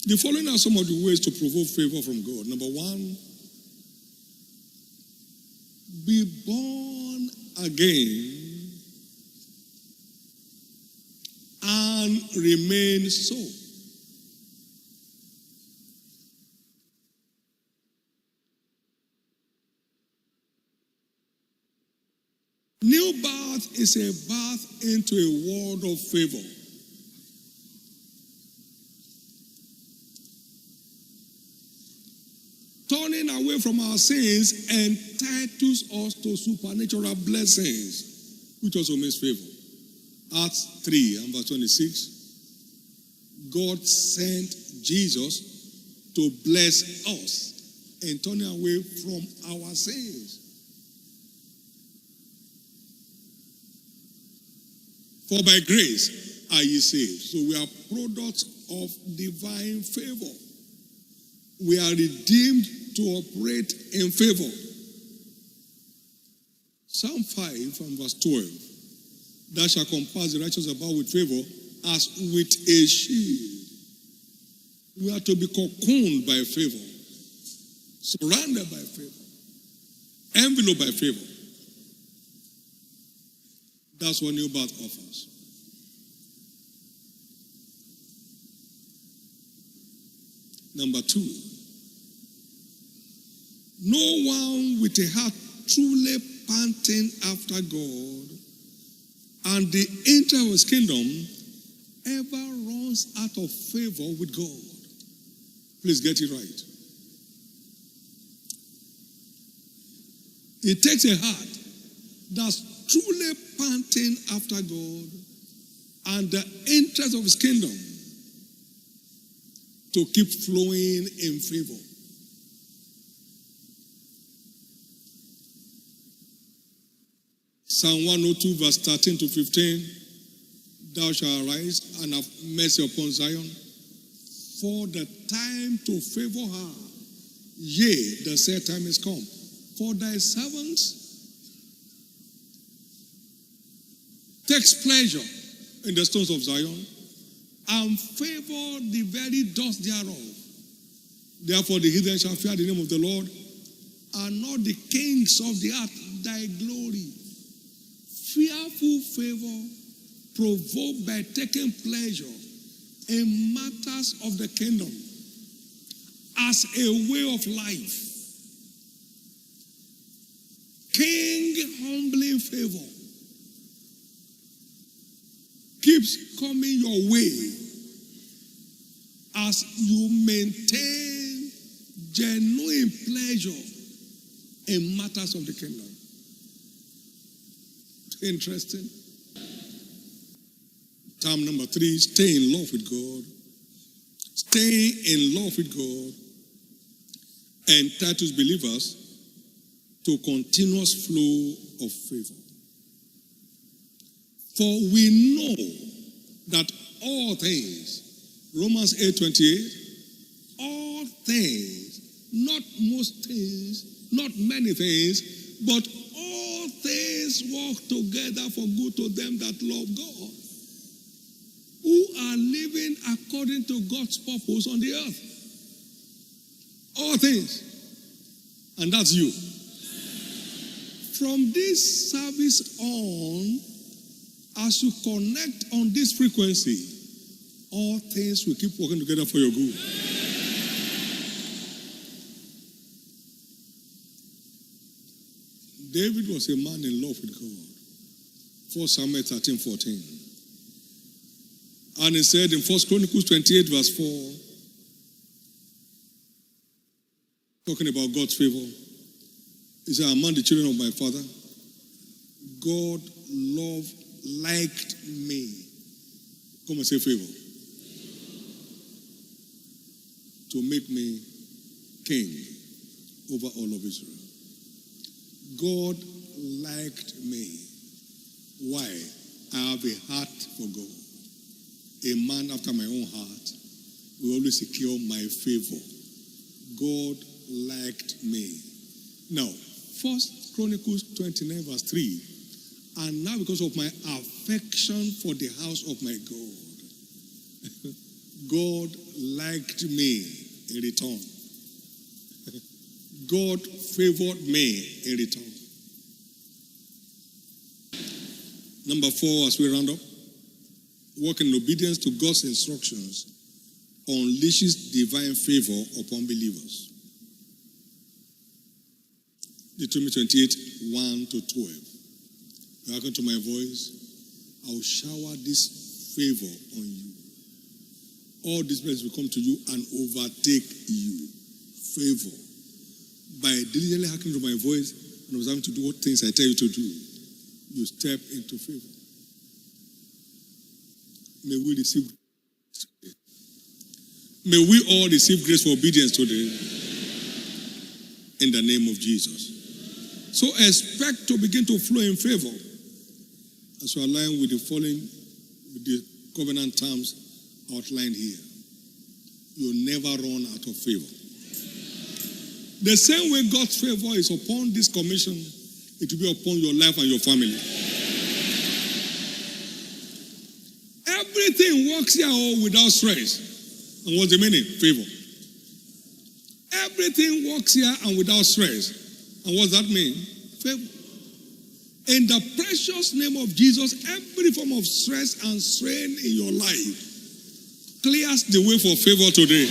The following are some of the ways to provoke favor from God. Number one, be born again and remain so. New birth is a birth into a world of favor. Turning away from our sins entitles us to supernatural blessings, which also means favor. Acts 3 and verse 26. God sent Jesus to bless us and turning away from our sins. For by grace are ye saved. So we are products of divine favor. We are redeemed to operate in favor. Psalm 5 and verse 12. Thou shalt compass the righteous about with favor as with a shield. We are to be cocooned by favor, surrounded by favor, enveloped by favor. That's what new birth offers. Number two, no one with a heart truly panting after God and the interest of his kingdom ever runs out of favor with God. Please get it right. It takes a heart that's truly panting after God and the interest of his kingdom to keep flowing in favor. Psalm 102 verse 13 to 15. Thou shalt arise and have mercy upon Zion, for the time to favor her, yea, the set time is come. For thy servants takes pleasure in the stones of Zion and favor the very dust thereof. Therefore the heathen shall fear the name of the Lord, and not the kings of the earth thy glory. Fearful favor provoked by taking pleasure in matters of the kingdom as a way of life. King humbling favor keeps coming your way as you maintain genuine pleasure in matters of the kingdom. Interesting. Term number 3, stay in love with God. Staying in love with God entitles believers to continuous flow of favor. For we know that all things, Romans 8:28, all things, not most things, not many things, but all things work together for good to them that love God, who are living according to God's purpose on the earth. All things. And that's you. From this service on, as you connect on this frequency, all things will keep working together for your good. David was a man in love with God. 1 Samuel 13:14. And he said in 1 Chronicles 28 verse 4, talking about God's favor, he said, among the children of my father, God liked me. Come and say favor. To make me king over all of Israel. God liked me. Why? I have a heart for God. A man after my own heart will always secure my favor. God liked me. Now, 1 Chronicles 29 verse 3. And now because of my affection for the house of my God, God liked me in return. God favored me in return. Number 4, as we round up, walk in obedience to God's instructions unleashes divine favor upon believers. Deuteronomy 28, 1 to 12. Hearken to my voice, I will shower this favor on you. All these blessings will come to you and overtake you. Favor. By diligently hearkening to my voice and observing to do what things I tell you to do, you step into favor. May we receive grace today. May we all receive grace for obedience today. In the name of Jesus. So expect to begin to flow in favor as you align with the covenant terms outlined here. You'll never run out of favor. The same way God's favor is upon this commission, it will be upon your life and your family. Everything works here without stress. And what's the meaning? Favor. Everything works here and without stress. And what does that mean? Favor. In the precious name of Jesus, every form of stress and strain in your life clears the way for favor today.